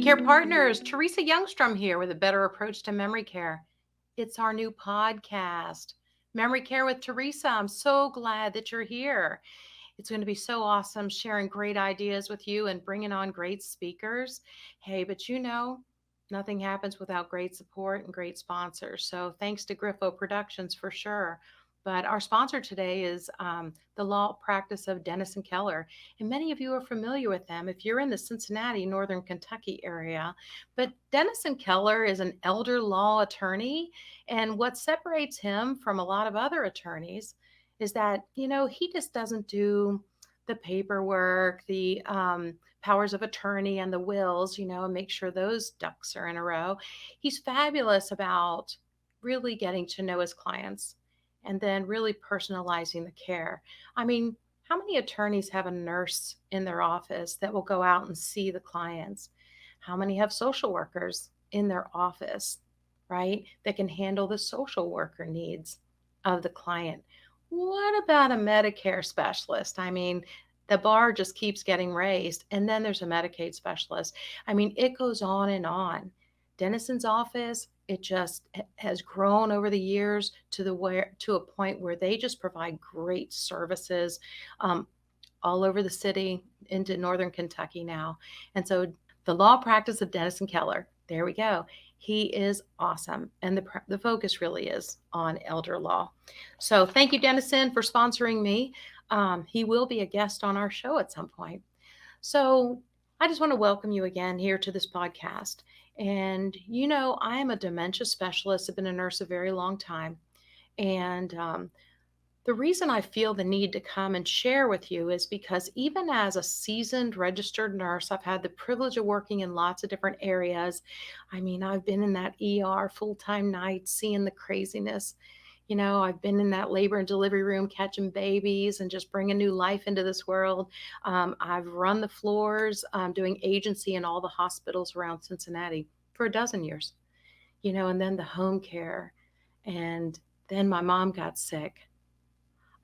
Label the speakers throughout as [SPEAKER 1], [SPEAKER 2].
[SPEAKER 1] Care Partners, Teresa Youngstrom here with a better approach to memory care. It's our new podcast, Memory Care with Teresa. I'm so glad that you're here. It's going to be so awesome sharing great ideas with you and bringing on great speakers. Hey, but nothing happens without great support and great sponsors. So thanks to Griffo Productions for sure. But our sponsor today is the law practice of Dennis and Keller. And many of you are familiar with them if you're in the Cincinnati, Northern Kentucky area. But Dennis and Keller is an elder law attorney. And what separates him from a lot of other attorneys is that, he just doesn't do the paperwork, the powers of attorney and the wills, and make sure those ducks are in a row. He's fabulous about really getting to know his clients and then really personalizing the care. I mean, how many attorneys have a nurse in their office that will go out and see the clients? How many have social workers in their office, right, that can handle the social worker needs of the client? What about a Medicare specialist? I mean, the bar just keeps getting raised. And then there's a Medicaid specialist. I mean, it goes on and on. Dennison's office, it just has grown over the years to a point where they just provide great services all over the city into Northern Kentucky now. And so the law practice of Dennis and Keller, there we go. He is awesome. And the focus really is on elder law. So thank you, Dennison, for sponsoring me. He will be a guest on our show at some point. So I just want to welcome you again here to this podcast. And, I am a dementia specialist. I've been a nurse a very long time. And the reason I feel the need to come and share with you is because even as a seasoned registered nurse, I've had the privilege of working in lots of different areas. I mean, I've been in that ER full-time nights, seeing the craziness. I've been in that labor and delivery room catching babies and just bringing new life into this world. I've run the floors, doing agency in all the hospitals around Cincinnati for a dozen years, and then the home care. And then my mom got sick.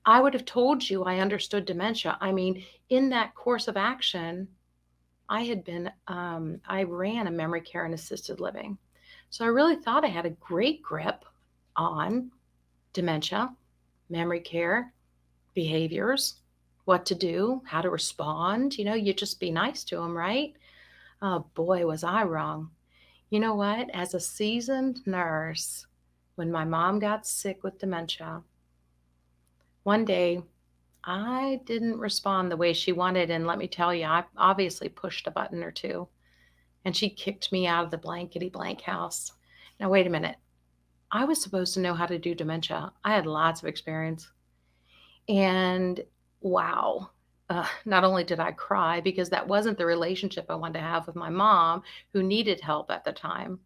[SPEAKER 1] I would have told you I understood dementia. I mean, in that course of action, I ran a memory care and assisted living. So I really thought I had a great grip on dementia, memory care, behaviors, what to do, how to respond. You just be nice to them, right? Oh boy, was I wrong. You know what? As a seasoned nurse, when my mom got sick with dementia, one day I didn't respond the way she wanted. And let me tell you, I obviously pushed a button or two and she kicked me out of the blankety blank house. Now, wait a minute. I was supposed to know how to do dementia. I had lots of experience. And wow, not only did I cry because that wasn't the relationship I wanted to have with my mom, who needed help at the time,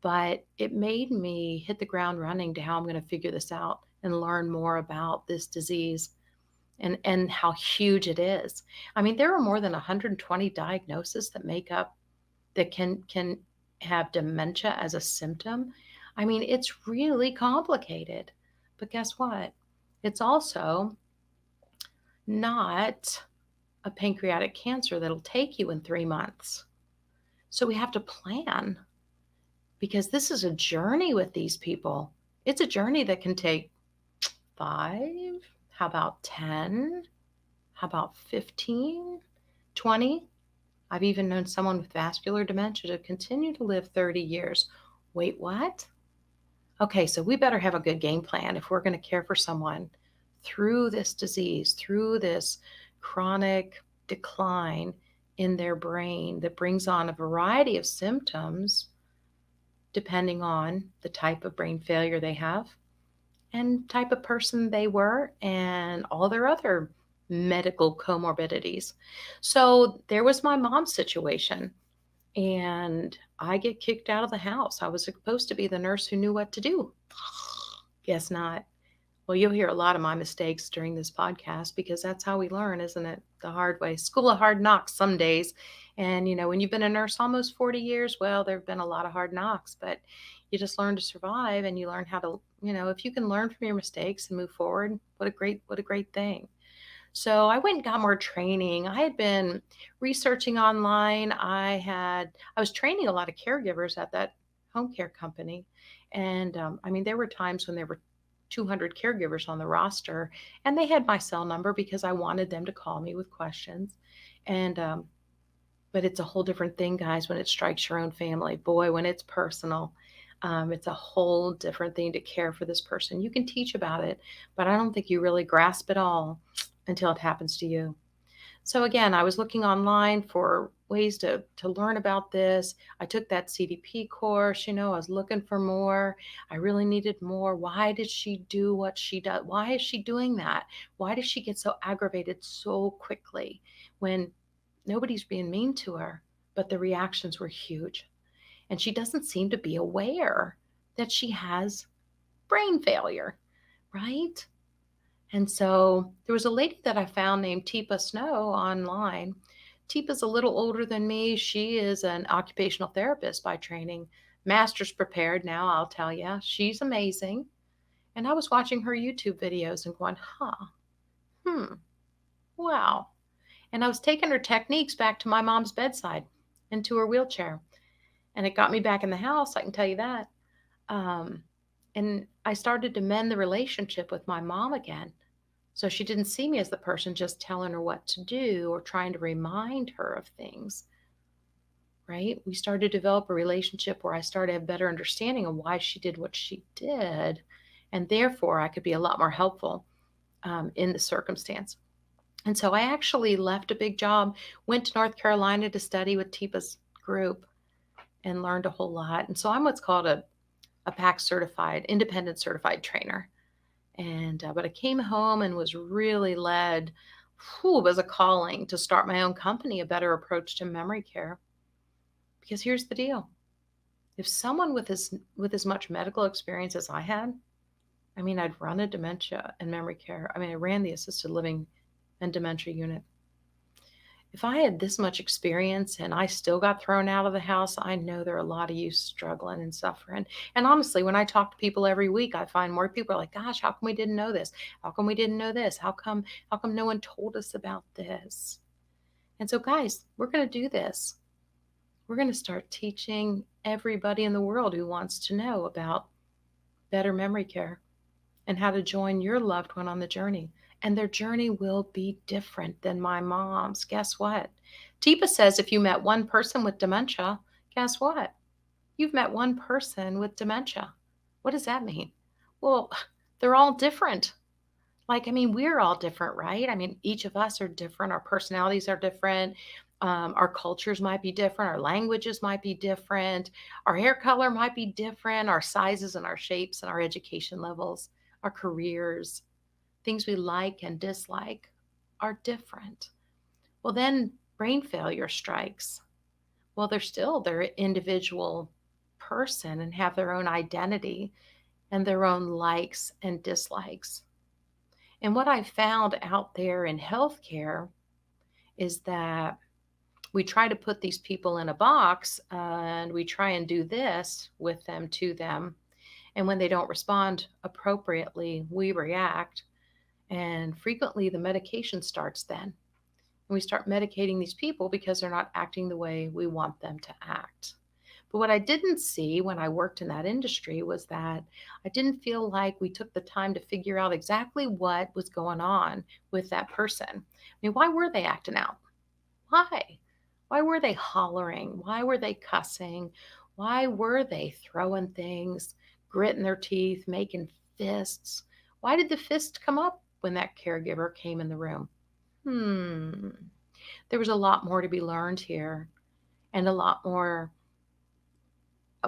[SPEAKER 1] but it made me hit the ground running to how I'm going to figure this out and learn more about this disease and how huge it is. I mean, there are more than 120 diagnoses that can have dementia as a symptom. I mean, it's really complicated. But guess what? It's also not a pancreatic cancer that'll take you in 3 months. So we have to plan because this is a journey with these people. It's a journey that can take 5, how about 10, how about 15, 20? I've even known someone with vascular dementia to continue to live 30 years. Wait, what? Okay, so we better have a good game plan if we're going to care for someone through this disease, through this chronic decline in their brain that brings on a variety of symptoms depending on the type of brain failure they have and type of person they were and all their other medical comorbidities. So there was my mom's situation. And I get kicked out of the house. I was supposed to be the nurse who knew what to do. Guess not. Well, you'll hear a lot of my mistakes during this podcast because that's how we learn, isn't it? The hard way. School of hard knocks some days. And, when you've been a nurse almost 40 years, well, there have been a lot of hard knocks, but you just learn to survive and you learn how to, if you can learn from your mistakes and move forward, what a great thing. So I went and got more training. I had been researching online. I was training a lot of caregivers at that home care company. And I mean, there were times when there were 200 caregivers on the roster, and they had my cell number because I wanted them to call me with questions. And but it's a whole different thing, guys, when it strikes your own family. Boy, when it's personal, it's a whole different thing to care for this person. You can teach about it, but I don't think you really grasp it all until it happens to you. So again, I was looking online for ways to learn about this. I took that CDP course, I was looking for more. I really needed more. Why did she do what she does? Why is she doing that? Why does she get so aggravated so quickly when nobody's being mean to her, but the reactions were huge? And she doesn't seem to be aware that she has brain failure, right? And so there was a lady that I found named Teepa Snow online. Teepa's a little older than me. She is an occupational therapist by training, master's prepared now, I'll tell you. She's amazing. And I was watching her YouTube videos and going, hmm, wow. And I was taking her techniques back to my mom's bedside into her wheelchair. And it got me back in the house, I can tell you that. Um, and I started to mend the relationship with my mom again. So she didn't see me as the person just telling her what to do or trying to remind her of things, right? We started to develop a relationship where I started to have better understanding of why she did what she did. And therefore, I could be a lot more helpful in the circumstance. And so I actually left a big job, went to North Carolina to study with Teepa's group and learned a whole lot. And so I'm what's called a PAC certified, independent certified trainer. And but I came home and was really led, it was a calling to start my own company, a better approach to memory care. Because here's the deal. If someone with as much medical experience as I had, I mean, I'd run a dementia and memory care. I mean, I ran the assisted living and dementia unit. If I had this much experience and I still got thrown out of the house, I know there are a lot of you struggling and suffering. And honestly, when I talk to people every week, I find more people are like, gosh, how come we didn't know this? How come we didn't know this? How come no one told us about this? And so, guys, we're going to do this. We're going to start teaching everybody in the world who wants to know about better memory care and how to join your loved one on the journey. And their journey will be different than my mom's. Guess what? Teepa says if you met one person with dementia, guess what? You've met one person with dementia. What does that mean? Well, they're all different. Like, I mean, we're all different, right? I mean, each of us are different. Our personalities are different. Our cultures might be different. Our languages might be different. Our hair color might be different. Our sizes and our shapes and our education levels, our careers, things we like and dislike are different. Well, then brain failure strikes. Well, they're still their individual person and have their own identity and their own likes and dislikes. And what I found out there in healthcare is that we try to put these people in a box and we try and do this with them to them. And when they don't respond appropriately, we react. And frequently the medication starts then. And we start medicating these people because they're not acting the way we want them to act. But what I didn't see when I worked in that industry was that I didn't feel like we took the time to figure out exactly what was going on with that person. I mean, why were they acting out? Why? Why were they hollering? Why were they cussing? Why were they throwing things, gritting their teeth, making fists? Why did the fist come up when that caregiver came in the room? There was a lot more to be learned here, and a lot more.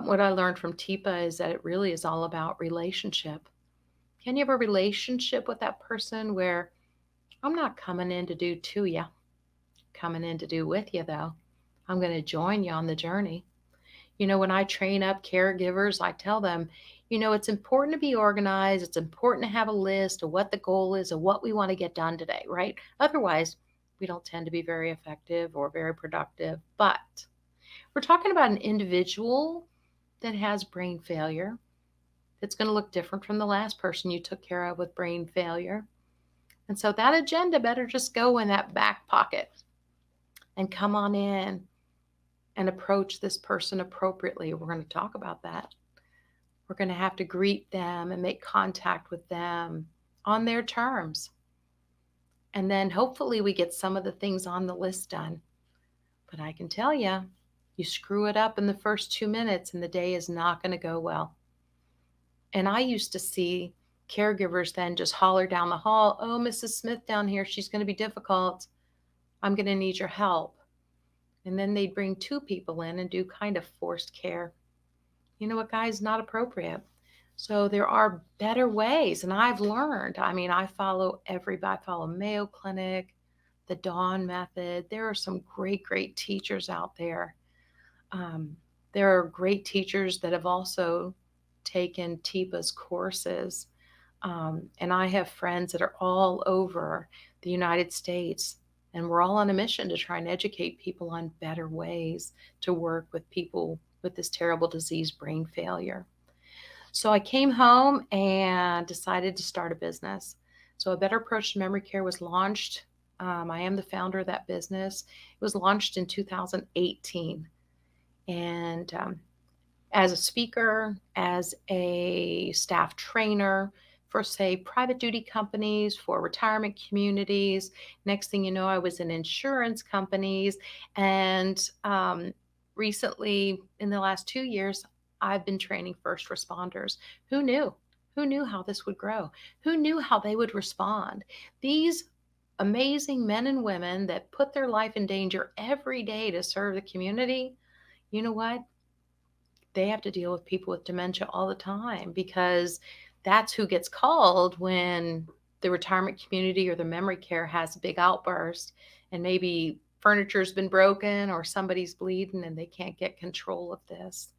[SPEAKER 1] What I learned from Teepa is that it really is all about relationship. Can you have a relationship with that person where I'm not coming in to do to you, coming in to do with you, though? I'm going to join you on the journey. When I train up caregivers, I tell them, it's important to be organized. It's important to have a list of what the goal is, of what we want to get done today, right? Otherwise, we don't tend to be very effective or very productive. But we're talking about an individual that has brain failure that's going to look different from the last person you took care of with brain failure. And so that agenda better just go in that back pocket and come on in and approach this person appropriately. We're going to talk about that. We're going to have to greet them and make contact with them on their terms. And then hopefully we get some of the things on the list done. But I can tell you, you screw it up in the first 2 minutes and the day is not going to go well. And I used to see caregivers then just holler down the hall, "Oh, Mrs. Smith down here, she's going to be difficult. I'm going to need your help." And then they'd bring 2 people in and do kind of forced care. You know what, guys? Not appropriate. So there are better ways. And I've learned, I follow everybody. I follow Mayo Clinic, the Dawn Method. There are some great, great teachers out there. There are great teachers that have also taken Teepa's courses. And I have friends that are all over the United States. And we're all on a mission to try and educate people on better ways to work with people with this terrible disease, brain failure. So I came home and decided to start a business. So A Better Approach to Memory Care was launched. I am the founder of that business. It was launched in 2018. And as a speaker, as a staff trainer for, say, private duty companies, for retirement communities. Next thing you know, I was in insurance companies. And recently, in the last 2 years, I've been training first responders. Who knew? Who knew how this would grow? Who knew how they would respond? These amazing men and women that put their life in danger every day to serve the community, you know what? They have to deal with people with dementia all the time, because that's who gets called when the retirement community or the memory care has a big outburst and maybe furniture's been broken or somebody's bleeding and they can't get control of this.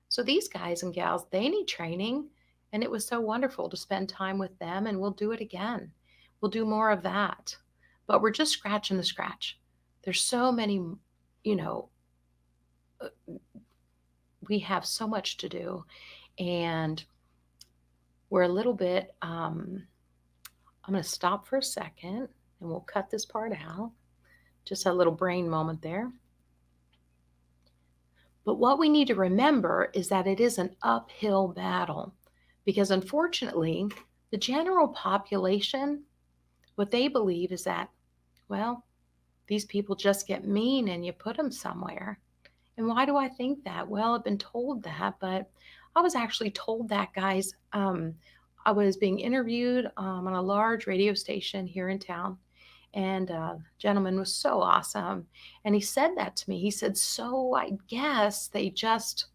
[SPEAKER 1] So these guys and gals, they need training, and it was so wonderful to spend time with them, and we'll do it again. We'll do more of that. But we're just scratching the scratch. There's so many, you know, we have so much to do, and we're a little bit, I'm going to stop for a second and we'll cut this part out. Just a little brain moment there. But what we need to remember is that it is an uphill battle, because unfortunately, the general population, what they believe is that, well, these people just get mean and you put them somewhere. And why do I think that? Well, I've been told that, but I was actually told that, guys. I was being interviewed on a large radio station here in town, and a gentleman was so awesome. And he said that to me. He said, "So I guess they just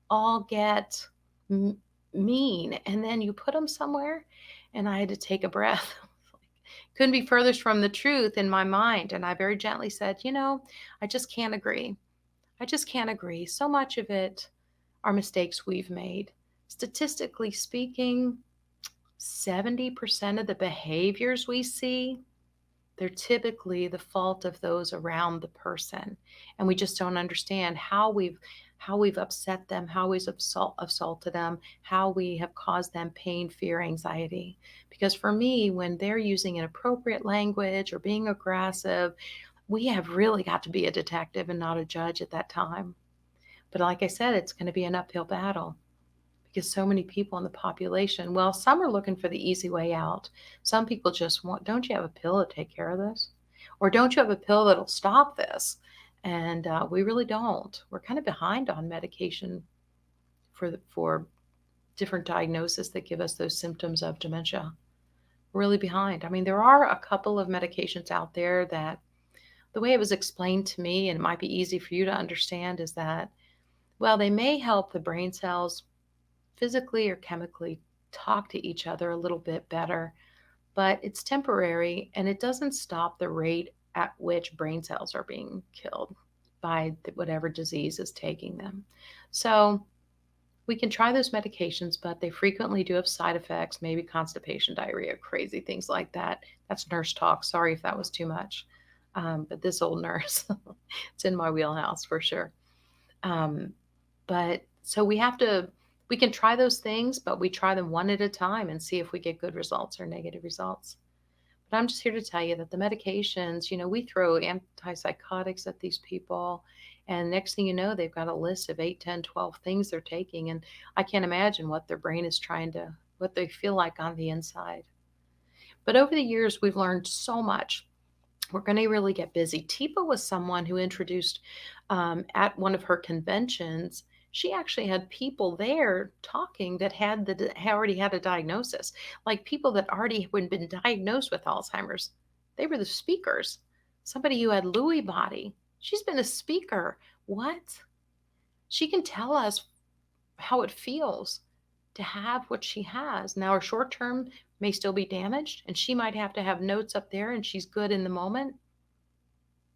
[SPEAKER 1] all get mean, and then you put them somewhere." And I had to take a breath. Couldn't be furthest from the truth in my mind. And I very gently said, I just can't agree. I just can't agree. So much of it are mistakes we've made. Statistically speaking, 70% of the behaviors we see, they're typically the fault of those around the person. And we just don't understand how we've upset them, how we've assaulted them, how we have caused them pain, fear, anxiety. Because for me, when they're using inappropriate language or being aggressive, we have really got to be a detective and not a judge at that time. But like I said, it's going to be an uphill battle, because so many people in the population, well, some are looking for the easy way out. Some people just want, don't you have a pill to take care of this? Or don't you have a pill that'll stop this? And we really don't. We're kind of behind on medication for different diagnoses that give us those symptoms of dementia. We're really behind. There are a couple of medications out there that, the way it was explained to me, and it might be easy for you to understand, is that, well, they may help the brain cells physically or chemically talk to each other a little bit better, but it's temporary and it doesn't stop the rate at which brain cells are being killed by whatever disease is taking them. So we can try those medications, but they frequently do have side effects, maybe constipation, diarrhea, crazy things like that. That's nurse talk. Sorry if that was too much. But this old nurse, it's in my wheelhouse for sure. But so we can try those things, but we try them one at a time and see if we get good results or negative results. But I'm just here to tell you that the medications, we throw antipsychotics at these people. And next thing you know, they've got a list of 8, 10, 12 things they're taking. And I can't imagine what their brain is what they feel like on the inside. But over the years, we've learned so much. We're going to really get busy. Teepa was someone who introduced at one of her conventions. She actually had people there talking that already had a diagnosis, like people that already had been diagnosed with Alzheimer's. They were the speakers. Somebody who had Lewy body. She's been a speaker. What? She can tell us how it feels to have what she has. Now, her short term may still be damaged, and she might have to have notes up there, and she's good in the moment.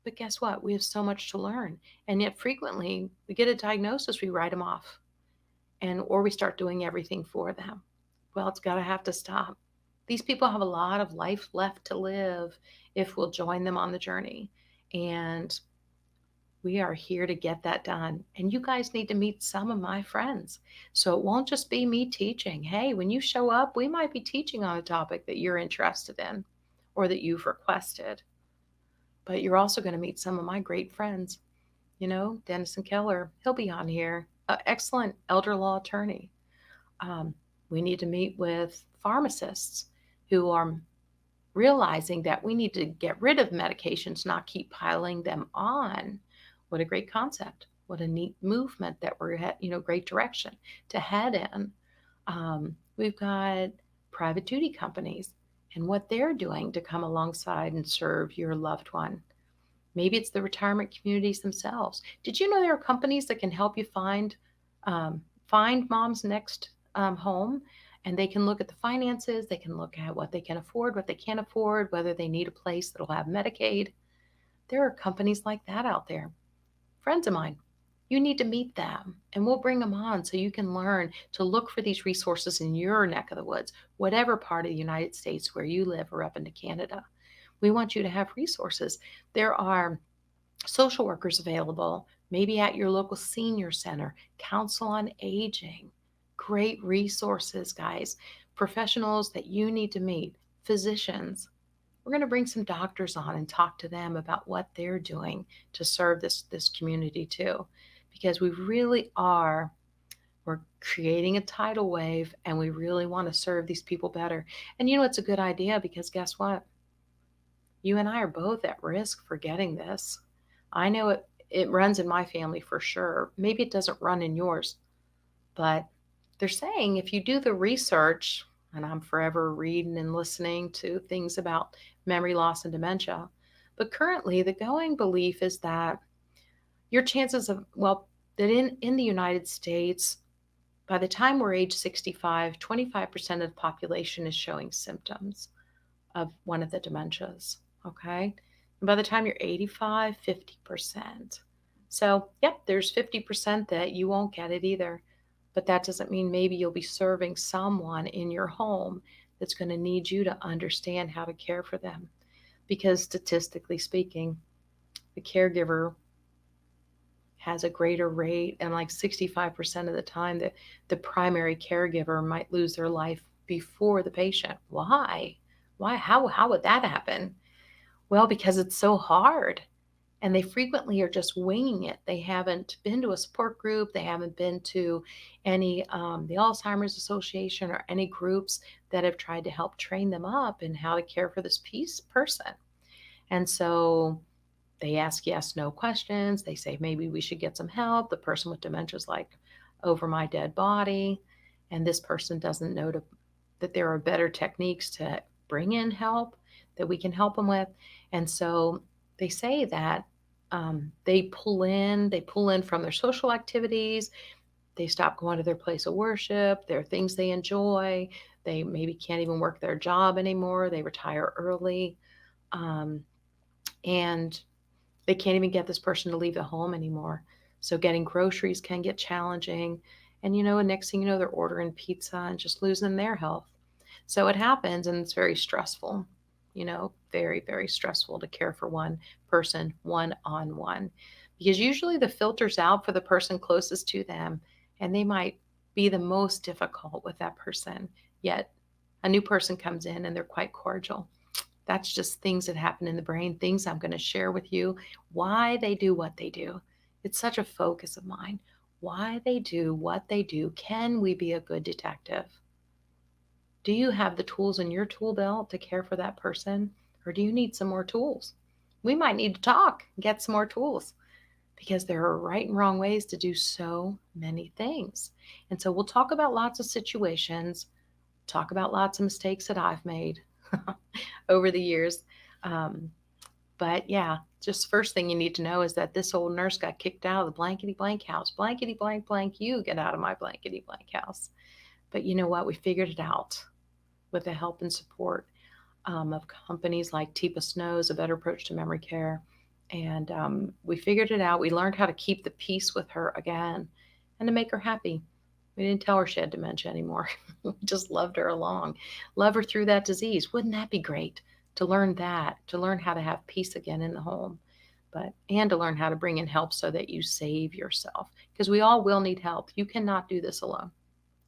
[SPEAKER 1] But guess what? We have so much to learn. And yet frequently we get a diagnosis, we write them off or we start doing everything for them. Well, it's got to have to stop. These people have a lot of life left to live if we'll join them on the journey. And we are here to get that done. And you guys need to meet some of my friends. So it won't just be me teaching. Hey, when you show up, we might be teaching on a topic that you're interested in or that you've requested. But you're also going to meet some of my great friends. Dennison Keller, he'll be on here. Excellent elder law attorney. We need to meet with pharmacists who are realizing that we need to get rid of medications, not keep piling them on. What a great concept. What a neat movement that we're at, great direction to head in. We've got private duty companies and what they're doing to come alongside and serve your loved one. Maybe it's the retirement communities themselves. Did you know there are companies that can help you find mom's next home? And they can look at the finances. They can look at what they can afford, what they can't afford, whether they need a place that'll have Medicaid. There are companies like that out there. Friends of mine, you need to meet them and we'll bring them on so you can learn to look for these resources in your neck of the woods, whatever part of the United States where you live or up into Canada. We want you to have resources. There are social workers available, maybe at your local senior center, council on aging. Great resources, guys. Professionals that you need to meet, physicians. We're going to bring some doctors on and talk to them about what they're doing to serve this community too, because we're creating a tidal wave and we really want to serve these people better. And it's a good idea because guess what? You and I are both at risk for getting this. I know it runs in my family for sure. Maybe it doesn't run in yours, but they're saying if you do the research, and I'm forever reading and listening to things about memory loss and dementia, but currently the going belief is that your chances of, that in the United States, by the time we're age 65, 25% of the population is showing symptoms of one of the dementias. Okay. And by the time you're 85, 50%. So, yep, there's 50% that you won't get it either. But that doesn't mean maybe you'll be serving someone in your home that's going to need you to understand how to care for them. Because statistically speaking, the caregiver has a greater rate, and like 65% of the time, the primary caregiver might lose their life before the patient. Why? Why? How would that happen? Well, because it's so hard. And they frequently are just winging it. They haven't been to a support group. They haven't been to any, the Alzheimer's Association or any groups that have tried to help train them up in how to care for this person. And so they ask yes, no questions. They say, maybe we should get some help. The person with dementia is like, over my dead body. And this person doesn't know that there are better techniques to bring in help that we can help them with. And so they say that they pull in from their social activities. They stop going to their place of worship, their things they enjoy. They maybe can't even work their job anymore. They retire early. And they can't even get this person to leave the home anymore. So getting groceries can get challenging. And, next thing you know, they're ordering pizza and just losing their health. So it happens, and it's very stressful, very, very stressful to care for one person one-on-one. Because usually the filter's out for the person closest to them, and they might be the most difficult with that person. Yet a new person comes in and they're quite cordial. That's just things that happen in the brain, things I'm going to share with you, why they do what they do. It's such a focus of mine. Why they do what they do. Can we be a good detective? Do you have the tools in your tool belt to care for that person? Or do you need some more tools? We might need to talk, get some more tools, because there are right and wrong ways to do so many things. And so we'll talk about lots of situations, talk about lots of mistakes that I've made over the years. Um, but yeah, just first thing you need to know is that this old nurse got kicked out of the blankety blank house. Blankety blank blank, you get out of my blankety blank house. But you know what? We figured it out with the help and support of companies like Teepa Snow is a better approach to memory care. And we figured it out. We learned how to keep the peace with her again and to make her happy. We didn't tell her she had dementia anymore. We just loved her along, love her through that disease. Wouldn't that be great to learn that, to learn how to have peace again in the home, and to learn how to bring in help so that you save yourself, because we all will need help. You cannot do this alone.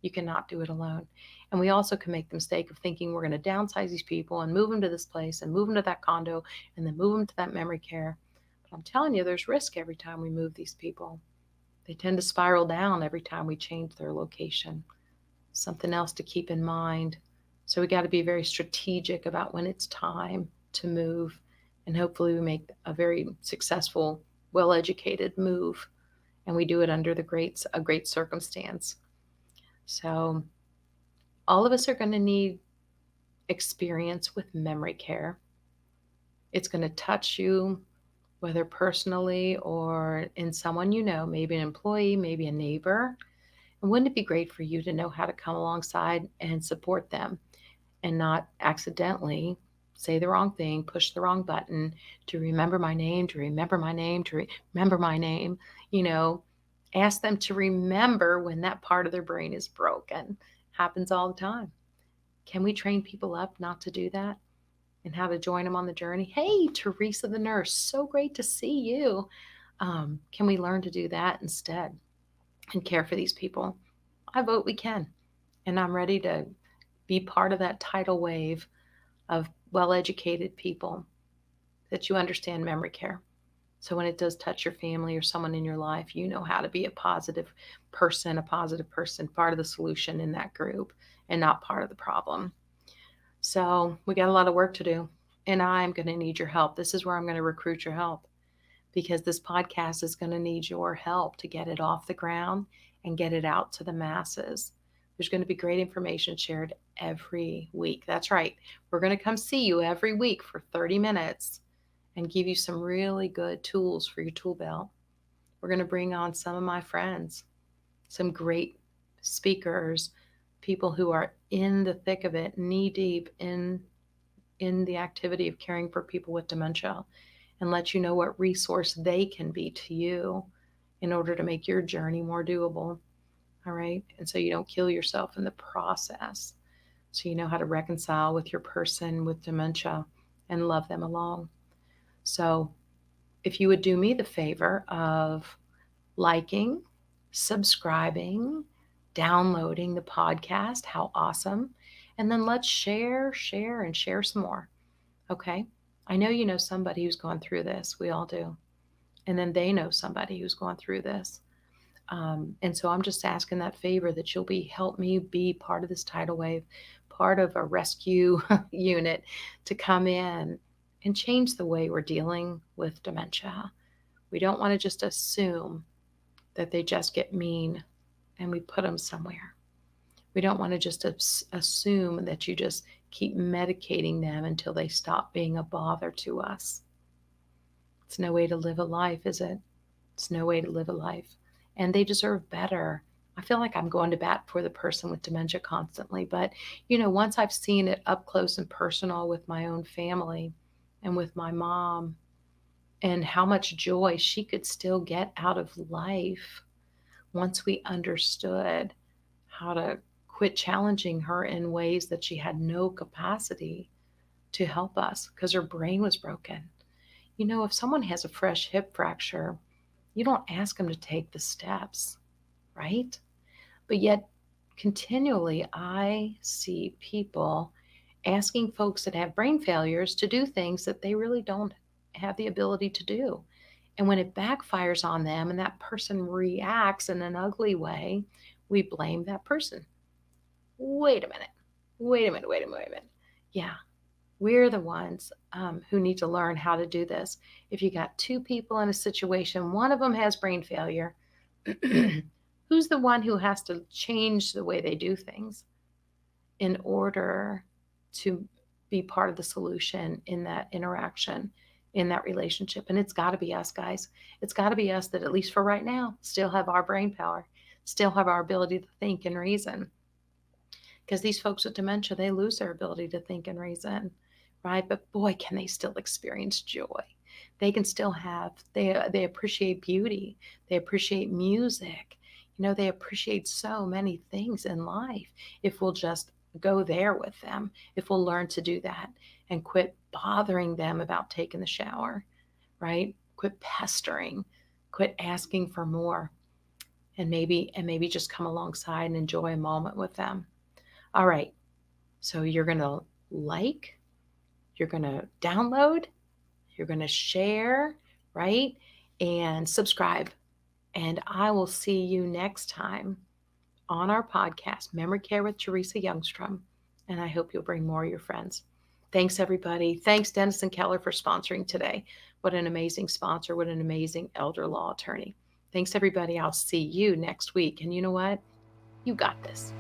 [SPEAKER 1] You cannot do it alone. And we also can make the mistake of thinking we're going to downsize these people and move them to this place and move them to that condo and then move them to that memory care. But I'm telling you, there's risk every time we move these people. They tend to spiral down every time we change their location. Something else to keep in mind. So we got to be very strategic about when it's time to move. And hopefully we make a very successful, well-educated move. And we do it under a great circumstance. So all of us are going to need experience with memory care. It's going to touch you, whether personally or in someone you know, maybe an employee, maybe a neighbor. And wouldn't it be great for you to know how to come alongside and support them and not accidentally say the wrong thing, push the wrong button, to remember my name, to remember my name, to remember my name, you know, ask them to remember when that part of their brain is broken. Happens all the time. Can we train people up not to do that and how to join them on the journey? Hey, Teresa the nurse, so great to see you. Can we learn to do that instead and care for these people? I vote we can. And I'm ready to be part of that tidal wave of well-educated people that you understand memory care. So when it does touch your family or someone in your life, you know how to be a positive person, part of the solution in that group and not part of the problem. So we got a lot of work to do, and I'm going to need your help. This is where I'm going to recruit your help, because this podcast is going to need your help to get it off the ground and get it out to the masses. There's going to be great information shared every week. That's right. We're going to come see you every week for 30 minutes and give you some really good tools for your tool belt. We're going to bring on some of my friends, some great speakers, people who are in the thick of it, knee deep in the activity of caring for people with dementia, and let you know what resource they can be to you in order to make your journey more doable. All right. And so you don't kill yourself in the process. So you know how to reconcile with your person with dementia and love them along. So if you would do me the favor of liking, subscribing, downloading the podcast, how awesome. And then let's share, and share some more. Okay. I know you know somebody who's gone through this. We all do. And then they know somebody who's gone through this. And so I'm just asking that favor that you'll help me be part of this tidal wave, part of a rescue unit to come in and change the way we're dealing with dementia. We don't want to just assume that they just get mean and we put them somewhere. We don't want to just assume that you just keep medicating them until they stop being a bother to us. It's no way to live a life, is it? It's no way to live a life. And they deserve better. I feel like I'm going to bat for the person with dementia constantly. But, once I've seen it up close and personal with my own family and with my mom, and how much joy she could still get out of life once we understood how to quit challenging her in ways that she had no capacity to help us because her brain was broken. If someone has a fresh hip fracture, you don't ask them to take the steps, right? But yet, continually, I see people asking folks that have brain failures to do things that they really don't have the ability to do. And when it backfires on them and that person reacts in an ugly way, we blame that person. Wait a minute. Wait a minute. Wait a minute. Wait a minute. Yeah, we're the ones who need to learn how to do this. If you got two people in a situation, one of them has brain failure, who's the one who has to change the way they do things in order to be part of the solution in that interaction, in that relationship? And it's got to be us, guys. It's got to be us that, at least for right now, still have our brain power, still have our ability to think and reason. Because these folks with dementia, they lose their ability to think and reason, right? But boy, can they still experience joy. They can still have, they appreciate beauty. They appreciate music. They appreciate so many things in life if we'll just go there with them, if we'll learn to do that and quit bothering them about taking the shower, right? Quit pestering, quit asking for more, and maybe just come alongside and enjoy a moment with them. All right. So you're going to like, you're going to download, you're going to share, right? And subscribe. And I will see you next time on our podcast, Memory Care with Teresa Youngstrom. And I hope you'll bring more of your friends. Thanks, everybody. Thanks, Dennis and Keller, for sponsoring today. What an amazing sponsor. What an amazing elder law attorney. Thanks, everybody. I'll see you next week. And you know what? You got this.